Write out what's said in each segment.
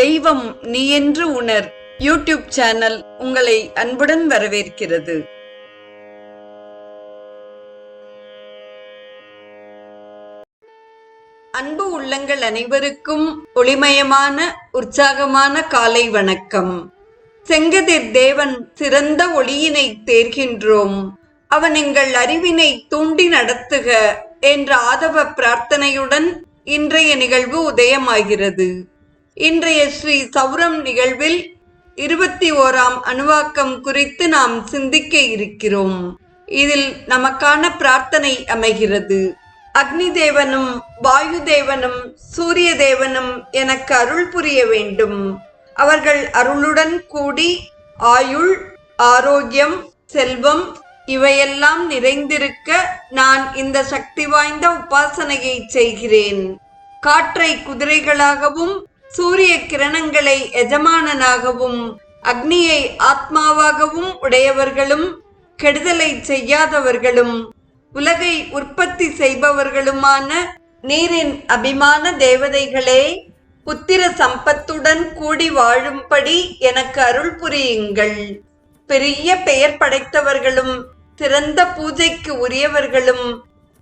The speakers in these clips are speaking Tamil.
தெய்வம் நீ என்று உணர் யூடியூப் சேனல் உங்களை அன்புடன் வரவேற்கிறது. அன்பு உள்ளங்கள் அனைவருக்கும் ஒளிமயமான உற்சாகமான காலை வணக்கம். செங்கதிர் தேவன் சிறந்த ஒளியினை தேர்கின்றோம், அவன் எங்கள் அறிவினை தூண்டி நடத்துக என்ற ஆதவ பிரார்த்தனையுடன் இன்றைய நிகழ்வு உதயமாகிறது. இன்றைய ஸ்ரீ சௌரம் நிகழ்வில் 21ஆம் அணுவாக்கம் குறித்து நாம் சிந்திக்க இருக்கிறோம். இதில் நமக்கான பிரார்த்தனை அமைகிறது. அக்னி தேவனும் வாயு தேவனும் சூரிய தேவனும் எனக்கு அருள் புரிய வேண்டும். அவர்கள் அருளுடன் கூடி ஆயுள், ஆரோக்கியம், செல்வம் இவையெல்லாம் நிறைந்திருக்க நான் இந்த சக்தி வாய்ந்த உபாசனையை செய்கிறேன். காற்றை குதிரைகளாகவும் சூரிய கிரணங்களை எஜமானனாகவும் அக்னியை ஆத்மாவாகவும் உடையவர்களும் கெடுதலை செய்யாதவர்களும் உலகை உற்பத்தி செய்பவர்களுமான நீரின் அபிமான தேவதைகளே, புத்திர சம்பத்துடன் கூடி வாழும்படி எனக்கு அருள் புரியுங்கள். பெரிய பெயர் படைத்தவர்களும் சிறந்த பூஜைக்கு உரியவர்களும்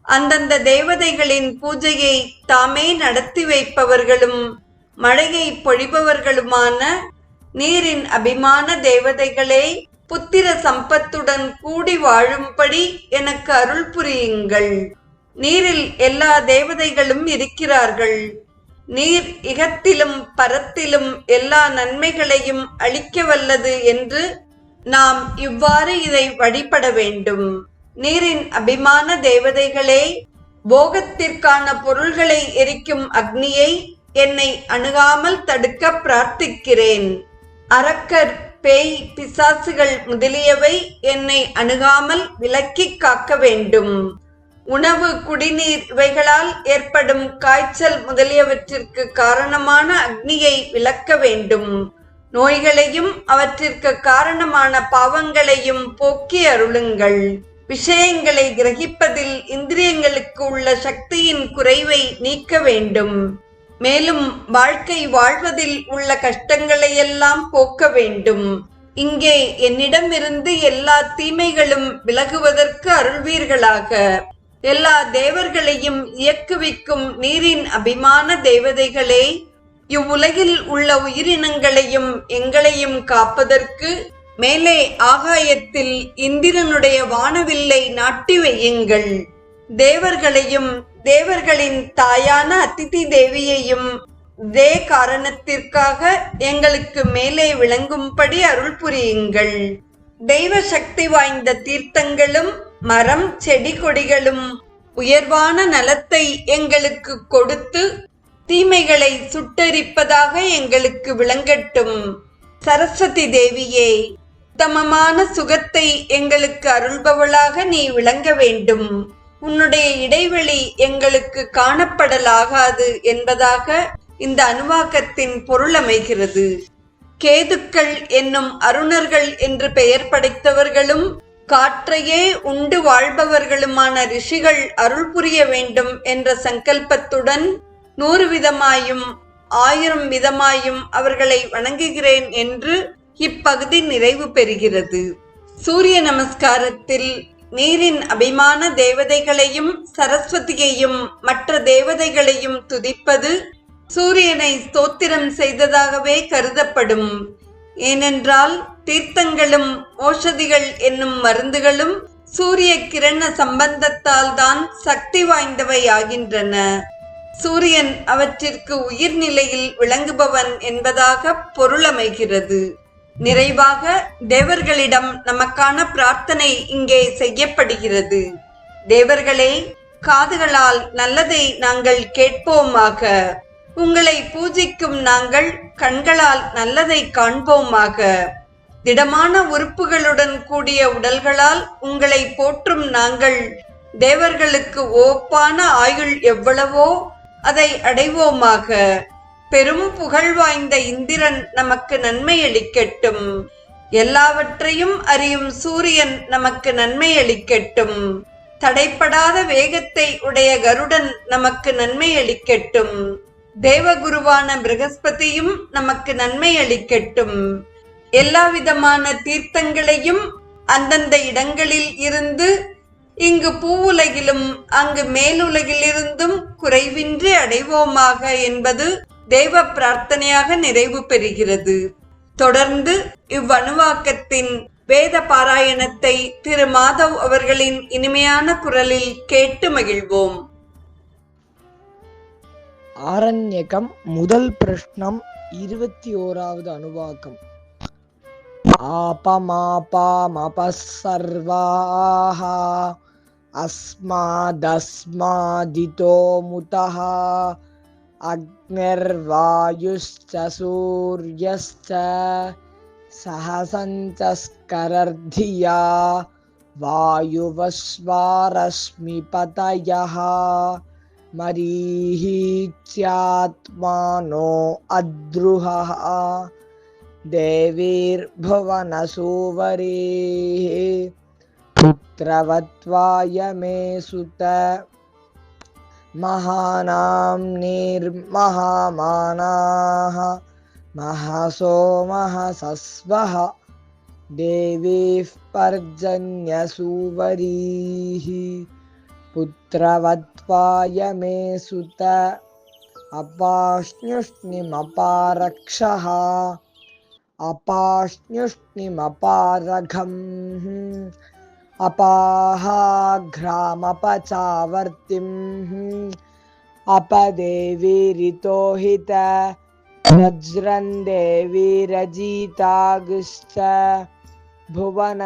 அந்தந்த தேவதைகளின் பூஜையை தாமே நடத்தி வைப்பவர்களும் மழையை பொழிபவர்களுமான நீரின் அபிமான தேவதைகளே, புத்திர சம்பத்துடன் கூடி வாழும்படி எனக்கு அருள் புரியுங்கள். நீரில் எல்லா தேவதைகளும் இருக்கிறார்கள். நீர் இகத்திலும் பரத்திலும் எல்லா நன்மைகளையும் அளிக்க வல்லது என்று நாம் இவ்வாறு இதை வழிபட வேண்டும். நீரின் அபிமான தேவதைகளே, போகத்திற்கான பொருள்களை எரிக்கும் அக்னியை என்னை அணுகாமல் தடுக்க பிரார்த்திக்கிறேன். அரக்கர், பேய், பிசாசுகள் முதலியவை என்னை அணுகாமல் விலக்கி காக்க வேண்டும். உணவு, குடிநீர் இவைகளால் ஏற்படும் காய்ச்சல் முதலியவற்றிற்கு காரணமான அக்னியை விலக்க வேண்டும். நோய்களையும் அவற்றிற்கு காரணமான பாவங்களையும் போக்கி அருளுங்கள். விஷயங்களை கிரகிப்பதில் இந்திரியங்களுக்கு உள்ள சக்தியின் குறைவை நீக்க வேண்டும். மேலும் வாழ்க்கை வாழ்வதில் உள்ள கஷ்டங்களையெல்லாம் போக்க வேண்டும். இங்கே என்னிடமிருந்து எல்லா தீமைகளும் விலகுவதற்கு அருள்வீர்களாக. எல்லா தேவர்களையும் இயக்குவிக்கும் நீரின் அபிமான தேவதைகளே, இவ்வுலகில் உள்ள உயிரினங்களையும் எங்களையும் காப்பதற்கு மேலே ஆகாயத்தில் இந்திரனுடைய வானவில்லை நாட்டி வையுங்கள். தேவர்களையும் தேவர்களின் தாயான அதிதி தேவியையும் இதே காரணத்திற்காக எங்களுக்கு மேலே விளங்கும்படி அருள் புரியுங்கள். தெய்வ சக்தி வாய்ந்த தீர்த்தங்களும் மரம், செடி, கொடிகளும் உயர்வான நலத்தை எங்களுக்கு கொடுத்து தீமைகளை சுட்டெரிப்பதாக எங்களுக்கு விளங்கட்டும். சரஸ்வதி தேவியே, உத்தமமான சுகத்தை எங்களுக்கு அருள்பவளாக நீ விளங்க வேண்டும். உன்னுடைய இடைவெளி எங்களுக்கு காணப்படலாகாது என்பதாக இந்த அணுவாக்கத்தின் பொருள் அமைகிறது. கேதுக்கள் என்னும் அருணர்கள் என்று பெயர் படைத்தவர்களும் காற்றையே உண்டு வாழ்பவர்களுமான ரிஷிகள் அருள் புரிய வேண்டும் என்ற சங்கல்பத்துடன் 100 விதமாயும் 1000 விதமாயும் அவர்களை வணங்குகிறேன் என்று இப்பகுதி நிறைவு பெறுகிறது. சூரிய நமஸ்காரத்தில் நீரின் அபிமான தேவதைகளையும் சரஸ்வதியையும் மற்ற தேவதைகளையும் துதிப்பது சூரியனை ஸ்தோத்திரம் செய்ததாகவே கருதப்படும். ஏனென்றால் தீர்த்தங்களும் ஓஷதிகள் என்னும் மருந்துகளும் சூரிய கிரண சம்பந்தத்தால் தான் சக்தி வாய்ந்தவை ஆகின்றன. சூரியன் அவற்றிற்கு உயிர்நிலையில் விளங்குபவன் என்பதாக பொருளமைகிறது. நிறைவாக தேவர்களிடம் நமக்கான பிரார்த்தனை இங்கே செய்யப்படுகிறது. தேவர்களே, காதுகளால் நல்லதை நாங்கள் கேட்போமாக. உங்களை பூஜிக்கும் நாங்கள் கண்களால் நல்லதை காண்போமாக. திடமான உறுப்புகளுடன் கூடிய உடல்களால் உங்களை போற்றும் நாங்கள் தேவர்களுக்கு ஓப்பான ஆயுள் எவ்வளவோ அதை அடைவோமாக. பெரும் புகழ் வாய்ந்த இந்திரன் நமக்கு நன்மை அளிக்கட்டும். எல்லாவற்றையும் அறியும் சூரியன் நமக்கு நன்மை அளிக்கட்டும். தடைப்படாத வேகத்தை உடைய கருடன் நமக்கு நன்மை அளிக்கட்டும். தேவகுருவான பிரகஸ்பதியும் நமக்கு நன்மை அளிக்கட்டும். எல்லா விதமான தீர்த்தங்களையும் அந்தந்த இடங்களில் இருந்து இங்கு பூவுலகிலும் அங்கு மேலுலகிலிருந்தும் குறைவின்றி அடைவோமாக என்பது தேவ பிரார்த்தனையாக நிறைவு பெறுகிறது. தொடர்ந்து இவ்வணுவாக்கத்தின் வேத பாராயணத்தை திரு மாதவ் அவர்களின் இனிமையான குரலில் கேட்டு மகிழ்வோம். ஆரண்யகம் முதல் பிரஷ்னம் 21வது அணுவாக்கம். ஆபமாபாமபஸ்ஸர்வாஹ அஸ்மாதஸ்மாதிதோ முதஹ அக்னிர்வாயுஷ்ச சூர்யஸ்ச சஹசஞ்சஸ்கரர்தியா வாயுவஸ்வாரஸ்மிபதயः மரீஹீச்யாத்மானோ அத்ருஹः தேவீர்புவனசூவரீः புத்ரவத்வாய மே சுத மகாநாம்னிர்மஹாமானாः மஹசோ மஹசஸ்வஹ தேவீः பர்ஜன்யசூவரீः புத்ரவத்வாய மே சுத அபாஷ்ணுஷ்ணிமபாரக்ஷः அபாஷ்ணுஷ்ணிமபாரகம் அபாஹாக்ராமபச்சாவர்த்திம் அபதேவீரிதோஹித வஜ்ரந்தேவீரஜீதாகுஷ்ச புவனந்தேவசூவரீः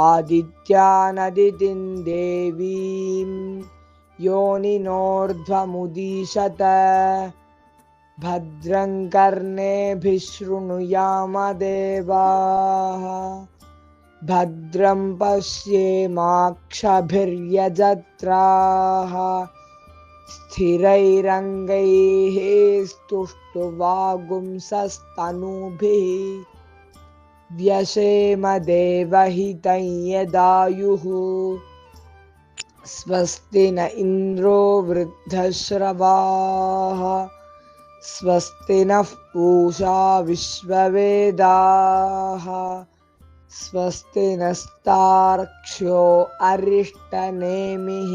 ஆதித்யானதிதிம் தேவீம் யோனினோர்ध्वमुदीशत भद्रं कर्णेभिः शृणुयाम देवाः भद्रं पश्येमाक्षभिर्यजत्राः स्थिरैरङ्गैः स्तुष्टुवागुंसस्तनूभिः व्यशेम देवहितं यदायुः स्वस्ति न इन्द्रो वृद्धश्रवाः स्वस्ति नः पूषा विश्ववेदाः स्वस्ति नस्तार्क्ष्यो अरिष्टनेमिः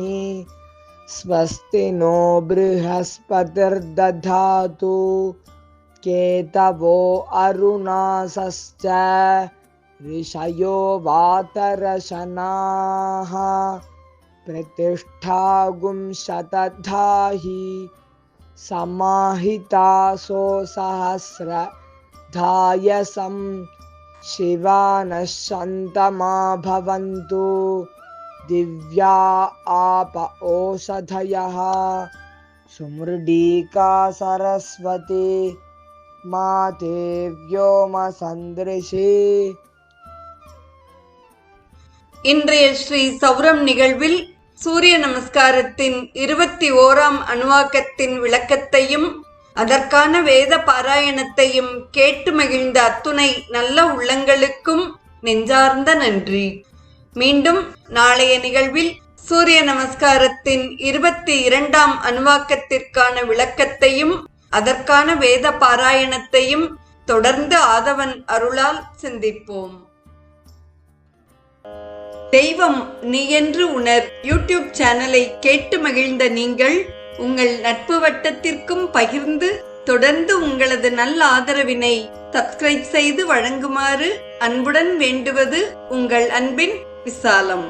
स्वस्ति नो बृहस्पतिर्दधातु केतवो अरुणासश्च ऋषयो वातरशनाः प्रतिष्ठागुं शतधाहि समाहितासो सहस्रधायसं शिवानः शन्तमा भवन्तु दिव्या आप ओषधयः सुमृडीका सरस्वती माते व्योमसन्दृशे. இன்றைய ஸ்ரீ சௌரம் நிகழ்வில் சூரிய நமஸ்காரத்தின் 21ஆம் அணுவாக்கத்தின் விளக்கத்தையும் அதற்கான வேத பாராயணத்தையும் கேட்டு மகிழ்ந்த அத்துணை நல்ல உள்ளங்களுக்கும் நெஞ்சார்ந்த நன்றி. மீண்டும் நாளைய நிகழ்வில் சூரிய நமஸ்காரத்தின் 22ஆம் அணுவாக்கத்திற்கான விளக்கத்தையும் அதற்கான வேத பாராயணத்தையும் தொடர்ந்து ஆதவன் அருளால் சிந்திப்போம். தெய்வம் நீ என்று உணர் யூடியூப் சேனலை கேட்டு மகிழ்ந்த நீங்கள் உங்கள் நட்பு வட்டத்திற்கும் பகிர்ந்து தொடர்ந்து உங்களது நல்ல ஆதரவினை சப்ஸ்கிரைப் செய்து வழங்குமாறு அன்புடன் வேண்டுவது உங்கள் அன்பின் விசாலம்.